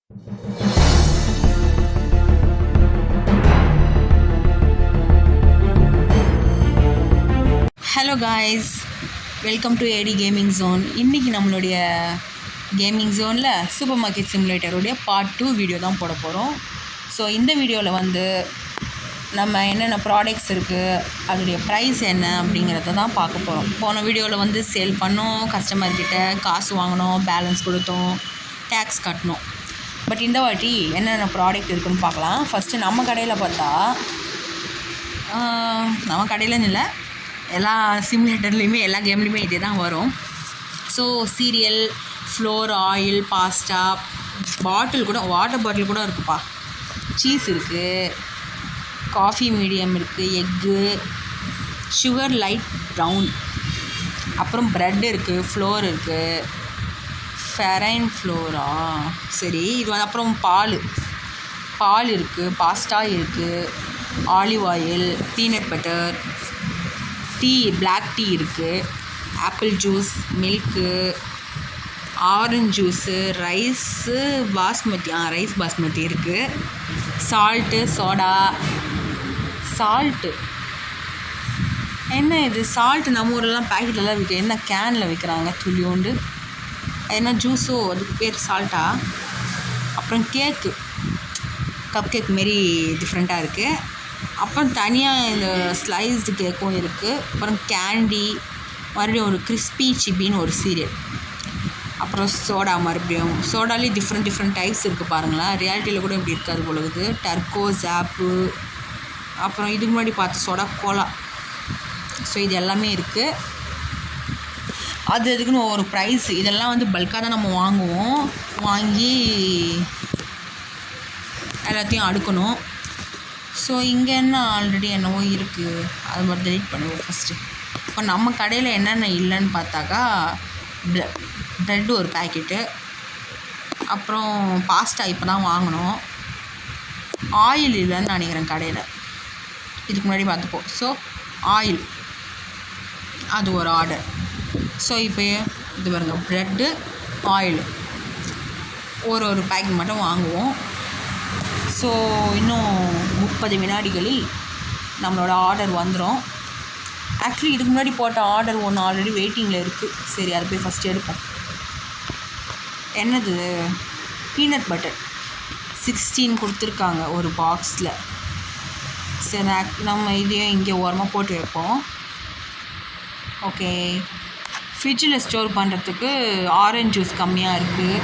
Hello guys, welcome to AT gaming zone. இன்றைக்கி நம்மளுடைய gaming ஜோனில் சூப்பர் மார்க்கெட் சிமுலேட்டருடைய பார்ட் 2 வீடியோ தான் போட போகிறோம். ஸோ இந்த வீடியோவில் வந்து நம்ம என்னென்ன ப்ராடக்ட்ஸ் இருக்குது, அதோடைய ப்ரைஸ் என்ன அப்படிங்கிறத தான் பார்க்க போகிறோம். போன வீடியோவில் வந்து சேல் பண்ணோம், கஸ்டமர்கிட்ட காசு வாங்கினோம், பேலன்ஸ் கொடுத்தோம், டேக்ஸ் கட்டணும். பட் இந்த வாட்டி என்னென்ன ப்ராடக்ட் இருக்குதுன்னு பார்க்கலாம். ஃபஸ்ட்டு நம்ம கடையில் பார்த்தா, நம்ம கடையிலன்னு இல்லை, எல்லா சிமுலேட்டர்லேயுமே எல்லா கேம்லேயுமே இதே தான் வரும். ஸோ சீரியல், ஃப்ளோர், ஆயில், பாஸ்டா, பாட்டில் கூட, வாட்டர் பாட்டில் கூட இருக்குப்பா. சீஸ் இருக்குது, காஃபி மீடியம் இருக்குது, எக்கு, சுகர் லைட் ப்ரௌன், அப்புறம் ப்ரெட் இருக்குது, ஃப்ளோர் இருக்குது, ஃபெரைன் ஃப்ளோரா, சரி இது வந்து, அப்புறம் பால் இருக்குது, பாஸ்டா இருக்குது, olive oil, peanut butter, tea, black tea இருக்குது, apple juice, milk, orange juice, rice basmati, rice basmati இருக்குது, சால்ட்டு, சோடா, சால்ட்டு என்ன இது சால்ட்டு நம்ம ஊரெலாம் பேக்கெட்லலாம் விற்க, என்ன கேனில் விற்கிறாங்க துளியோண்டு, என்ன ஜூஸோ அதுக்கு பேர் சால்ட்டா. அப்புறம் கேக்கு, கப் கேக் மாரி டிஃப்ரெண்ட்டாக இருக்குது. அப்புறம் தனியாக இந்த ஸ்லைஸ்டு கேக்கும் இருக்குது. அப்புறம் கேண்டி, மறுபடியும் ஒரு கிறிஸ்பி சிப்பின்னு ஒரு சீரியல், அப்புறம் சோடா, மறுபடியும் சோடாலேயே டிஃப்ரெண்ட் டைப்ஸ் இருக்குது பாருங்களேன். ரியாலிட்டியில் கூட இப்படி இருக்காது பொழுது. டர்கோ, ஜாப்பு, அப்புறம் இதுக்கு முன்னாடி பார்த்த சோடா கோலா. ஸோ இது எல்லாமே இருக்குது. அது எதுக்குன்னு ஒரு ப்ரைஸ். இதெல்லாம் வந்து பல்காக தான் நம்ம வாங்கி எல்லாத்தையும் அடுக்கணும். ஸோ இங்கே என்ன ஆல்ரெடி என்னவோ இருக்குது, அது மாதிரி டெலிட் பண்ணுவோம் ஃபஸ்ட்டு. இப்போ நம்ம கடையில் என்னென்ன இல்லைன்னு பார்த்தாக்கா, ப்ரெட்டு ஒரு பேக்கெட்டு, அப்புறம் பாஸ்டா இப்போ தான் வாங்கினோம். ஆயில் இல்லைன்னு நினைக்கிறேன் கடையில், இதுக்கு முன்னாடி பார்த்துப்போம். ஸோ ஆயில் அது ஒரு ஆர்டர். ஸோ இப்போ இது பாருங்க, ப்ரெட்டு, ஆயில் ஒரு பேக்கெட் மட்டும் வாங்குவோம். ஸோ இன்னும் 30 வினாடிகளில் நம்மளோட ஆர்டர் வந்துடும். ஆக்சுவலி இதுக்கு முன்னாடி போட்ட ஆர்டர் ஒன்று ஆல்ரெடி வெயிட்டிங்கில் இருக்குது. சரி, அதை போய் ஃபஸ்ட்டு எடுப்போம். என்னது, பீனட் பட்டர் 16 கொடுத்துருக்காங்க ஒரு பாக்ஸில். சரி, நம்ம இதையும் இங்கே ஓரமாக போட்டு வைப்போம். ஓகே, ஃப்ரிட்ஜில் ஸ்டோர் பண்ணுறதுக்கு ஆரஞ்ச் ஜூஸ் கம்மியாக இருக்குது.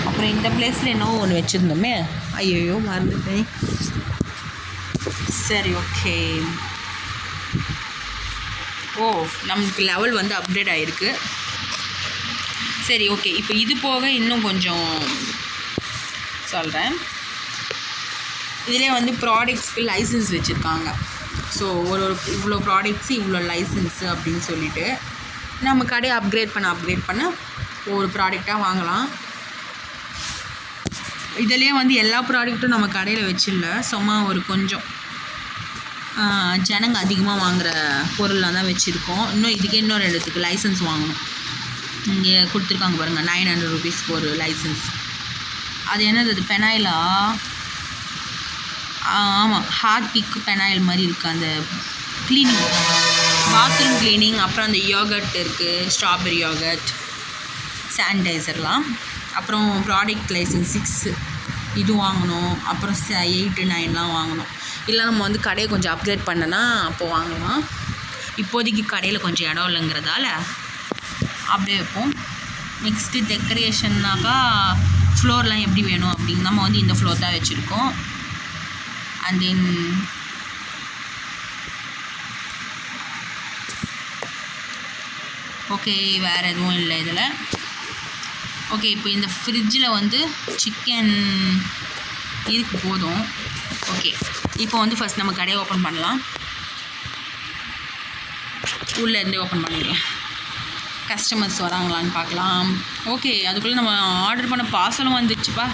அப்புறம் இந்த பிளேஸில் என்னவோ ஒன்று வச்சுருந்தோமே, ஐயோ மறந்துட்டேன். சரி, ஓகே. நமக்கு லெவல் வந்து அப்டேட் ஆகிருக்கு. சரி, ஓகே. இப்போ இது போக இன்னும் கொஞ்சம் சொல்கிறேன். இதிலே வந்து ப்ராடக்ட்ஸ்க்கு லைசன்ஸ் வச்சுருக்காங்க. ஸோ இவ்வளோ ப்ராடக்ட்ஸு இவ்வளோ லைசன்ஸு அப்படின்னு சொல்லிவிட்டு நம்ம கடையை அப்கிரேட் பண்ண ஒவ்வொரு ப்ராடக்டாக வாங்கலாம். இதிலே வந்து எல்லா ப்ராடக்ட்டும் நம்ம கடையில் வச்சிடல, சும்மா ஒரு கொஞ்சம் ஜனங்க அதிகமாக வாங்குகிற பொருளாக தான் வச்சுருக்கோம். இதுக்கே இன்னும் 2 லைசன்ஸ் வாங்கணும். இங்கே கொடுத்துருக்காங்க பாருங்கள், 900 ருபீஸ்க்கு ஒரு லைசன்ஸ். அது என்னது, அது பெனாயிலா? ஆமாம், ஹார்பிக்கு பெனாயில் மாதிரி இருக்குது. அந்த க்ளீனிங், பாத்ரூம் க்ளீனிங். அப்புறம் அந்த யோகர்ட் இருக்குது, ஸ்ட்ராபெரி யோகர்ட், சானிடைசர்லாம். அப்புறம் ப்ராடக்ட் லைசன்ஸ் 6 இது வாங்கணும். அப்புறம் 8, 9லாம் வாங்கணும். இல்லை நம்ம வந்து கடையை கொஞ்சம் அப்கிரேட் பண்ணனா அப்போது வாங்கலாம். இப்போதைக்கு கடையில் கொஞ்சம் இடம் இல்லைங்கிறதால அப்படியே வைப்போம். நெக்ஸ்ட்டு டெக்கரேஷன்னாக்கா, ஃப்ளோர்லாம் எப்படி வேணும் அப்படின்னு நம்ம வந்து இந்த ஃப்ளோர் தான் வச்சுருக்கோம். அண்ட் தென் ஓகே, வேறு எதுவும் இல்லை இதில். ஓகே, இப்போ இந்த ஃப்ரிட்ஜில் வந்து சிக்கன் இதுக்கு போதும். ஓகே, இப்போ வந்து ஃபஸ்ட் நம்ம கடையை ஓப்பன் பண்ணலாம். உள்ளேருந்தே ஓப்பன் பண்ணிடலாம். கஸ்டமர்ஸ் வராங்களான்னு பார்க்கலாம். ஓகே, அதுக்குள்ளே நம்ம ஆர்டர் பண்ண பார்சலும் வந்துடுச்சுப்பா.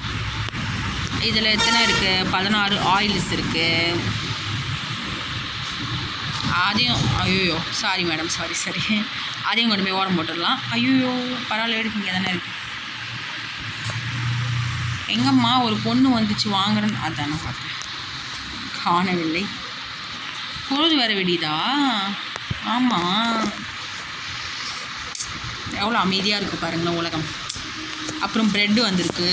இதில் எத்தனை இருக்குது, 16 ஆயில்ஸ் இருக்குது. அதையும் ஐயோ சாரி மேடம், சரி அதையும் கொண்டு போய் ஓரம் போட்டுடலாம். ஐயோ பரவாயில்ல, எடுக்குங்க தானே இருக்குது. எங்கம்மா ஒரு பொண்ணு வந்துச்சு வாங்குறேன்னு அதானே பார்த்தேன், காணவில்லை. பொழுது வர விடியதா? ஆமாம், எவ்வளோ அமைதியாக இருக்குது பாருங்களேன் உலகம். அப்புறம் ப்ரெட்டு வந்திருக்கு,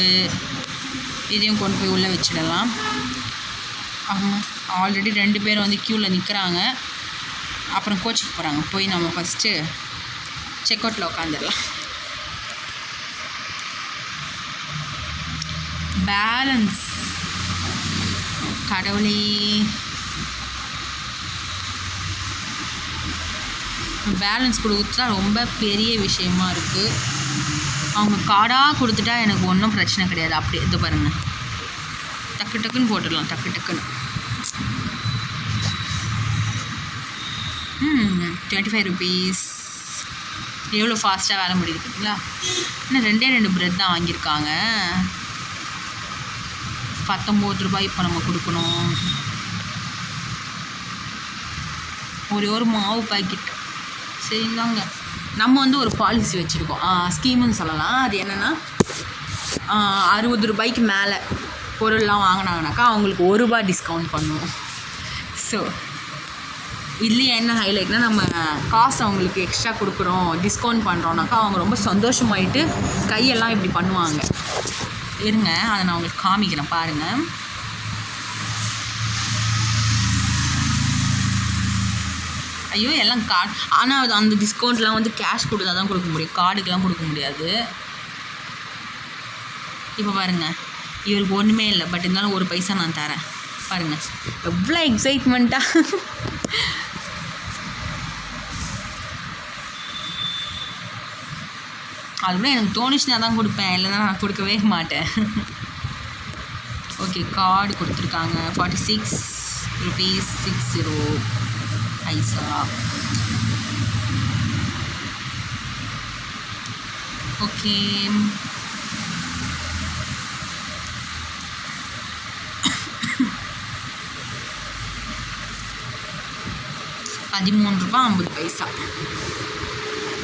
இதையும் கொண்டு போய் உள்ளே வச்சிடலாம். ஆமாம், ஆல்ரெடி 2 பேர் வந்து க்யூவில் நிற்கிறாங்க. அப்புறம் கோச்சுக்கு போகிறாங்க. போய் நம்ம ஃபஸ்ட்டு செக் அவுட்டில் உட்காந்துடலாம். பேலன்ஸ், கடவுளே, பேலன்ஸ் கொடுத்தா ரொம்ப பெரிய விஷயமா இருக்குது. அவங்க கார்டாக கொடுத்துட்டா எனக்கு ஒன்றும் பிரச்சனை கிடையாது. அப்படி இது பாருங்கள், டக்கு டக்குன்னு போட்டுடலாம், டக்கு டக்குன்னு. 25 ருபீஸ். எவ்வளோ ஃபாஸ்ட்டாக வேலை முடியுது பார்த்தீங்களா? இன்னும் 2 ப்ரெட் தான் வாங்கியிருக்காங்க. 19 ரூபாய் இப்போ நம்ம கொடுக்கணும். ஒரு மாவு பாக்கெட். சரிங்களாங்க, நம்ம வந்து ஒரு பாலிசி வச்சுருக்கோம், ஸ்கீமுன்னு சொல்லலாம். அது என்னென்னா 60 ரூபாய்க்கு மேலே பொருள்லாம் வாங்கினாங்கனாக்கா அவங்களுக்கு ₹1 டிஸ்கவுண்ட் பண்ணுவோம். ஸோ இதுலேயே என்ன ஹைலைட்னால், நம்ம காசு அவங்களுக்கு எக்ஸ்ட்ரா கொடுக்குறோம், டிஸ்கவுண்ட் பண்ணுறோன்னாக்கா அவங்க ரொம்ப சந்தோஷமாயிட்டு கையெல்லாம் இப்படி பண்ணுவாங்க. இருங்க, அதை நான் உங்களுக்கு காமிக்கிறேன் பாருங்கள். ஐயோ, எல்லாம் கார்டு. ஆனால் அது அந்த டிஸ்கவுண்ட்லாம் வந்து கேஷ் கொடுத்தா தான் கொடுக்க முடியும், கார்டுக்கெலாம் கொடுக்க முடியாது. இப்போ பாருங்கள், இவருக்கு ஒன்றுமே இல்லை, பட் இருந்தாலும் 1 பைசா நான் தரேன். பாருங்கள் எவ்வளோ எக்ஸைட்மெண்ட்டாக. அதுதான் எனக்கு தோணுச்சுன்னா தான் கொடுப்பேன், இல்லைன்னா நான் கொடுக்கவே மாட்டேன். ஓகே, கார்டு கொடுத்துருக்காங்க. 46 ருபீஸ் 60 பைசா. ஓகே, ₹13.50.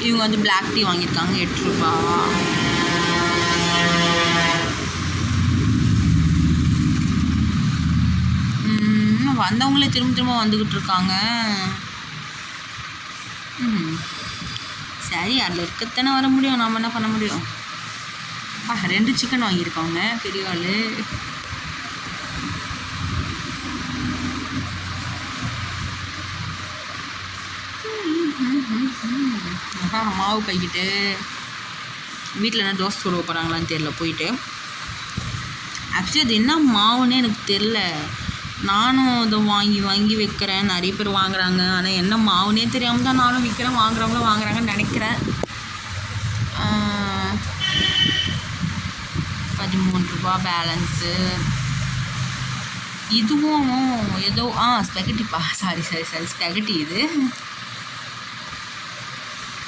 இவங்க வந்து பிளாக் டீ வாங்கியிருக்காங்க, ₹8. வந்தவங்களே திரும்ப வந்துக்கிட்டு இருக்காங்க. சரி, அதில் இருக்கத்தானே வர முடியும், நம்ம என்ன பண்ண முடியும். 2 சிக்கன் வாங்கியிருக்காங்க பெரிய ஆள். மாவு பாக்கெட்டு. வீட்டில் என்ன தோசை சுட போகிறாங்களான்னு தெரில. போயிட்டு ஆக்சுவலி அது என்ன மாவுன்னே எனக்கு தெரில. நானும் அதை வாங்கி வைக்கிறேன், நிறைய பேர் வாங்குறாங்க. ஆனால் என்ன மாவுன்னே தெரியாமல் தான் நானும் விற்கிறேன், வாங்குறவங்களும் வாங்குறாங்கன்னு நினைக்கிறேன். ₹13 பேலன்ஸு. இதுவும் ஏதோ ஸ்பெகட்டிப்பா, சாரி ஸ்பெகட்டி இது.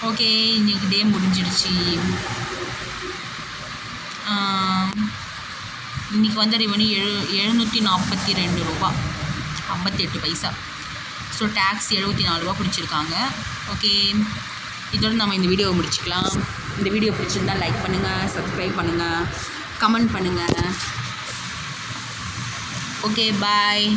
ஓகே, இன்றைக்கி டே முடிஞ்சிடுச்சு. இன்றைக்கி வந்து ரெவன்யூ ₹742 58 பைசா. ஸோ டேக்ஸ் ₹74 பிடிச்சிருக்காங்க. ஓகே, இதோட நம்ம இந்த வீடியோவை முடிச்சுக்கலாம். இந்த வீடியோ பிடிச்சிருந்தால் லைக் பண்ணுங்கள், சப்ஸ்கிரைப் பண்ணுங்கள், கமெண்ட் பண்ணுங்கள். ஓகே, பாய்.